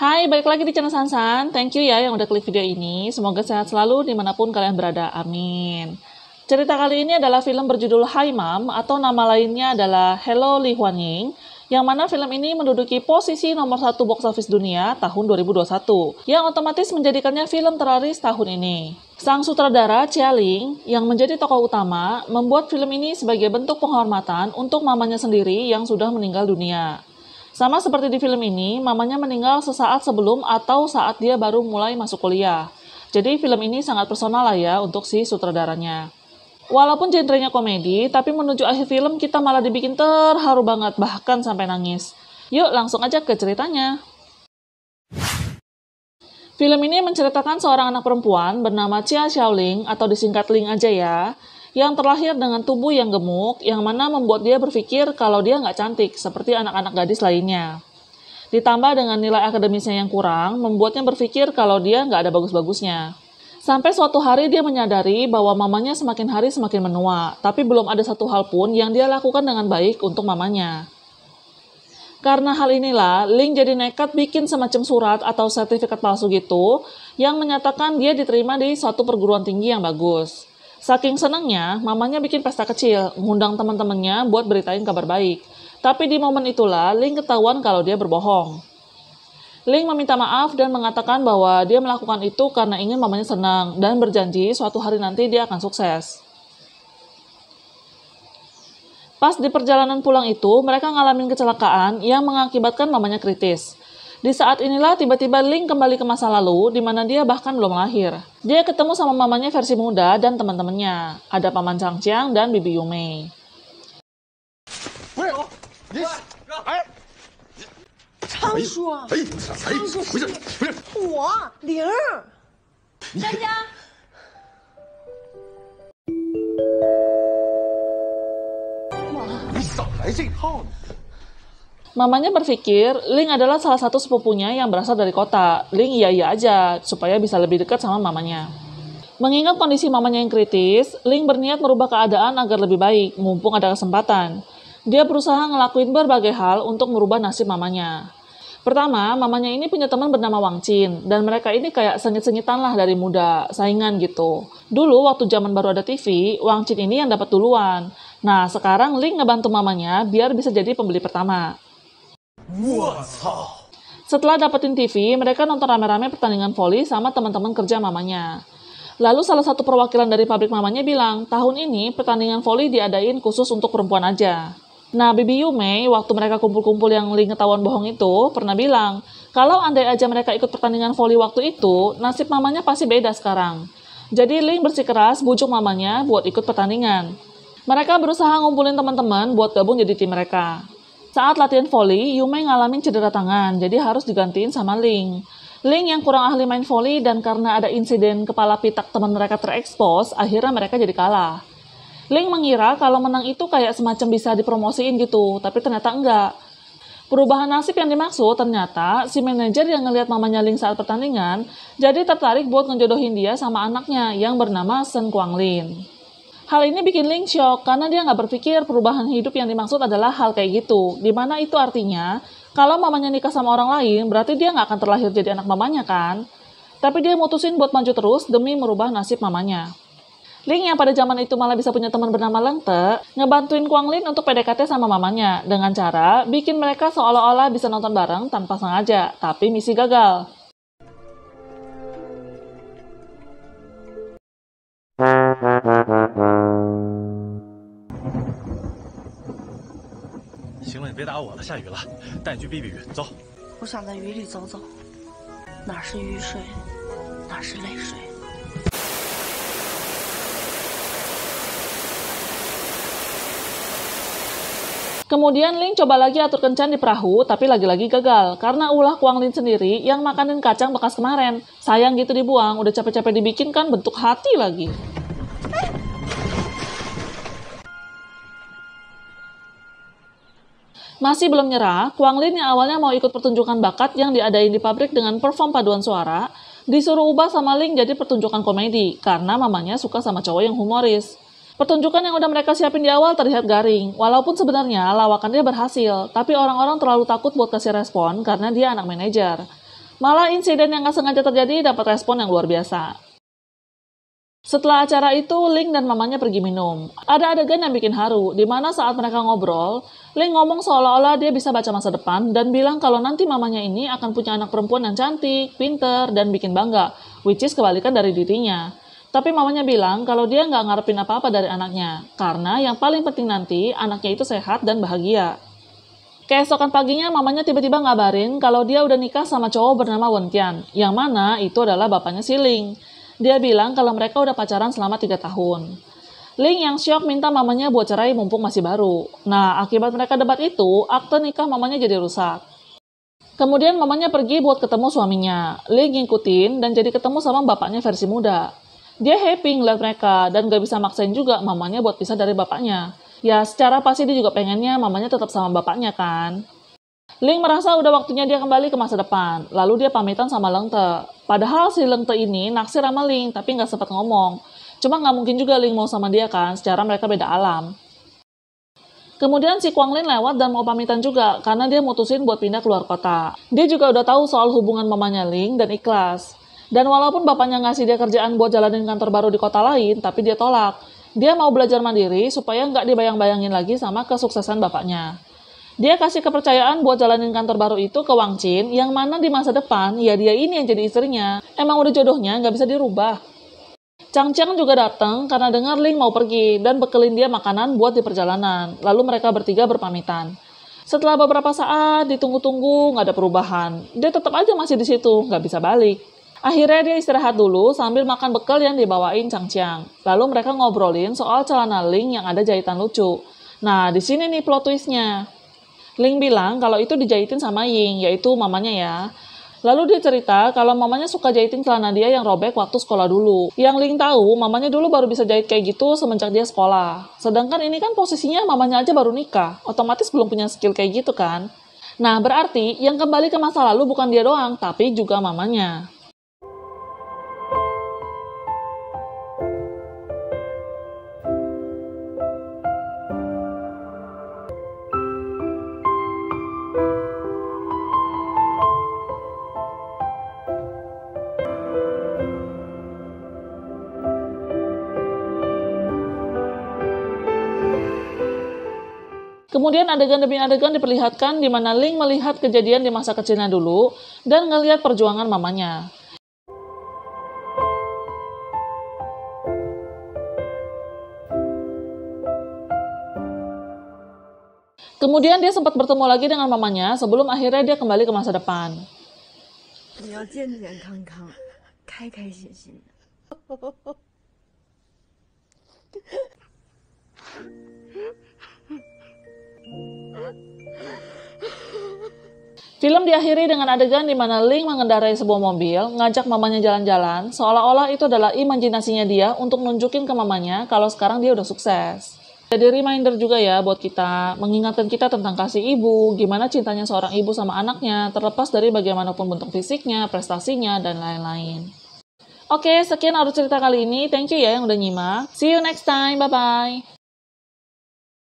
Hai, balik lagi di channel Sansan. Thank you ya yang udah klik video ini. Semoga sehat selalu dimanapun kalian berada. Amin. Cerita kali ini adalah film berjudul Hi Mom atau nama lainnya adalah Hello Li Huanying, yang mana film ini menduduki posisi nomor 1 box office dunia tahun 2021, yang otomatis menjadikannya film terlaris tahun ini. Sang sutradara Chia Ling, yang menjadi tokoh utama, membuat film ini sebagai bentuk penghormatan untuk mamanya sendiri yang sudah meninggal dunia. Sama seperti di film ini, mamanya meninggal sesaat sebelum atau saat dia baru mulai masuk kuliah. Jadi film ini sangat personal lah ya untuk si sutradaranya. Walaupun genrenya komedi, tapi menuju akhir film kita malah dibikin terharu banget, bahkan sampai nangis. Yuk langsung aja ke ceritanya. Film ini menceritakan seorang anak perempuan bernama Chia Xiaoling atau disingkat Ling aja ya, yang terlahir dengan tubuh yang gemuk, yang mana membuat dia berpikir kalau dia nggak cantik, seperti anak-anak gadis lainnya. Ditambah dengan nilai akademisnya yang kurang, membuatnya berpikir kalau dia nggak ada bagus-bagusnya. Sampai suatu hari dia menyadari bahwa mamanya semakin hari semakin menua, tapi belum ada satu hal pun yang dia lakukan dengan baik untuk mamanya. Karena hal inilah, Ling jadi nekat bikin semacam surat atau sertifikat palsu gitu, yang menyatakan dia diterima di suatu perguruan tinggi yang bagus. Saking senangnya, mamanya bikin pesta kecil, ngundang teman-temannya buat beritain kabar baik. Tapi di momen itulah, Ling ketahuan kalau dia berbohong. Ling meminta maaf dan mengatakan bahwa dia melakukan itu karena ingin mamanya senang dan berjanji suatu hari nanti dia akan sukses. Pas di perjalanan pulang itu, mereka ngalamin kecelakaan yang mengakibatkan mamanya kritis. Di saat inilah tiba-tiba Ling kembali ke masa lalu, di mana dia bahkan belum lahir. Dia ketemu sama mamanya versi muda dan teman-temannya. Ada Paman Changqiang dan Bibi Yumei. 昌叔，昌叔，不是，我玲儿，佳佳。 你少来这套呢！ Mamanya berpikir Ling adalah salah satu sepupunya yang berasal dari kota. Ling iya-iya aja, supaya bisa lebih dekat sama mamanya. Mengingat kondisi mamanya yang kritis, Ling berniat merubah keadaan agar lebih baik, mumpung ada kesempatan. Dia berusaha ngelakuin berbagai hal untuk merubah nasib mamanya. Pertama, mamanya ini punya teman bernama Wang Qin, dan mereka ini kayak sengit-sengitan lah dari muda, saingan gitu. Dulu waktu zaman baru ada TV, Wang Qin ini yang dapat duluan. Nah, sekarang Ling ngebantu mamanya biar bisa jadi pembeli pertama. Setelah dapetin TV, mereka nonton rame-rame pertandingan voli sama teman-teman kerja mamanya. Lalu salah satu perwakilan dari pabrik mamanya bilang, tahun ini pertandingan voli diadain khusus untuk perempuan aja. Nah, Bibi Yumei, waktu mereka kumpul-kumpul yang Ling ketahuan bohong itu, pernah bilang, kalau andai aja mereka ikut pertandingan voli waktu itu, nasib mamanya pasti beda sekarang. Jadi Ling bersikeras bujuk mamanya buat ikut pertandingan. Mereka berusaha ngumpulin teman-teman buat gabung jadi tim mereka. Saat latihan voli, Yumei ngalamin cedera tangan, jadi harus digantiin sama Ling. Ling yang kurang ahli main voli dan karena ada insiden kepala pitak teman mereka terekspos, akhirnya mereka jadi kalah. Ling mengira kalau menang itu kayak semacam bisa dipromosiin gitu, tapi ternyata enggak. Perubahan nasib yang dimaksud ternyata si manajer yang ngelihat mamanya Ling saat pertandingan, jadi tertarik buat ngejodohin dia sama anaknya yang bernama Shen Guanglin. Hal ini bikin Ling shock karena dia nggak berpikir perubahan hidup yang dimaksud adalah hal kayak gitu. Dimana itu artinya, kalau mamanya nikah sama orang lain, berarti dia nggak akan terlahir jadi anak mamanya kan? Tapi dia mutusin buat maju terus demi merubah nasib mamanya. Ling yang pada zaman itu malah bisa punya teman bernama Leng Te, ngebantuin Guanglin untuk PDKT sama mamanya, dengan cara bikin mereka seolah-olah bisa nonton bareng tanpa sengaja, tapi misi gagal. 行了，你别打我了，下雨了，带你去避避雨，走。我想在雨里走走，哪是雨水，哪是泪水。 Kemudian Ling coba lagi atur kencan di perahu, tapi lagi-lagi gagal. Karena ulah Guanglin sendiri yang makanin kacang bekas kemarin. Sayang gitu dibuang, udah capek-capek dibikin kan bentuk hati lagi. Masih belum nyerah, Guanglin yang awalnya mau ikut pertunjukan bakat yang diadain di pabrik dengan perform paduan suara, disuruh ubah sama Ling jadi pertunjukan komedi, karena mamanya suka sama cowok yang humoris. Pertunjukan yang udah mereka siapin di awal terlihat garing, walaupun sebenarnya lawakannya berhasil, tapi orang-orang terlalu takut buat kasih respon karena dia anak manajer. Malah insiden yang nggak sengaja terjadi dapat respon yang luar biasa. Setelah acara itu, Ling dan mamanya pergi minum. Ada adegan yang bikin haru, di mana saat mereka ngobrol, Ling ngomong seolah-olah dia bisa baca masa depan dan bilang kalau nanti mamanya ini akan punya anak perempuan yang cantik, pinter, dan bikin bangga, which is kebalikan dari dirinya. Tapi mamanya bilang kalau dia nggak ngarepin apa-apa dari anaknya, karena yang paling penting nanti anaknya itu sehat dan bahagia. Keesokan paginya mamanya tiba-tiba ngabarin kalau dia udah nikah sama cowok bernama Wen Tian, yang mana itu adalah bapaknya si Ling. Dia bilang kalau mereka udah pacaran selama 3 tahun. Ling yang syok minta mamanya buat cerai mumpung masih baru. Nah, akibat mereka debat itu, akte nikah mamanya jadi rusak. Kemudian mamanya pergi buat ketemu suaminya. Ling ngikutin dan jadi ketemu sama bapaknya versi muda. Dia happy ngeliat mereka dan gak bisa maksain juga mamanya buat pisah dari bapaknya. Ya, secara pasti dia juga pengennya mamanya tetap sama bapaknya kan. Ling merasa udah waktunya dia kembali ke masa depan, lalu dia pamitan sama Leng Te. Padahal si Leng Te ini naksir sama Ling, tapi nggak sempat ngomong. Cuma nggak mungkin juga Ling mau sama dia kan, secara mereka beda alam. Kemudian si Kuang Lin lewat dan mau pamitan juga, karena dia mutusin buat pindah keluar kota. Dia juga udah tahu soal hubungan mamanya Ling dan ikhlas. Dan walaupun bapaknya ngasih dia kerjaan buat jalanin kantor baru di kota lain, tapi dia tolak. Dia mau belajar mandiri supaya nggak dibayang-bayangin lagi sama kesuksesan bapaknya. Dia kasih kepercayaan buat jalanin kantor baru itu ke Wang Qin, yang mana di masa depan, ya dia ini yang jadi istrinya. Emang udah jodohnya, nggak bisa dirubah. Chang Chiang juga datang karena dengar Ling mau pergi dan bekelin dia makanan buat di perjalanan. Lalu mereka bertiga berpamitan. Setelah beberapa saat, ditunggu-tunggu, nggak ada perubahan. Dia tetap aja masih di situ, nggak bisa balik. Akhirnya dia istirahat dulu sambil makan bekal yang dibawain Chang Chiang. Lalu mereka ngobrolin soal celana Ling yang ada jahitan lucu. Nah, di sini nih plot twistnya. Ling bilang kalau itu dijahitin sama Ying, yaitu mamanya ya. Lalu dia cerita kalau mamanya suka jahitin celana dia yang robek waktu sekolah dulu. Yang Ling tahu, mamanya dulu baru bisa jahit kayak gitu semenjak dia sekolah. Sedangkan ini kan posisinya mamanya aja baru nikah, otomatis belum punya skill kayak gitu kan. Nah, berarti yang kembali ke masa lalu bukan dia doang, tapi juga mamanya. Kemudian adegan demi adegan diperlihatkan di mana Ling melihat kejadian di masa kecilnya dulu dan ngelihat perjuangan mamanya. Kemudian dia sempat bertemu lagi dengan mamanya sebelum akhirnya dia kembali ke masa depan. 你要健健康康，开开心心的。Film diakhiri dengan adegan di mana Ling mengendarai sebuah mobil, ngajak mamanya jalan-jalan, seolah-olah itu adalah imajinasinya dia untuk nunjukin ke mamanya kalau sekarang dia udah sukses. Jadi reminder juga ya buat kita, mengingatkan kita tentang kasih ibu, gimana cintanya seorang ibu sama anaknya, terlepas dari bagaimanapun bentuk fisiknya, prestasinya, dan lain-lain. Oke, sekian arus cerita kali ini. Thank you ya yang udah nyimak. See you next time. Bye-bye.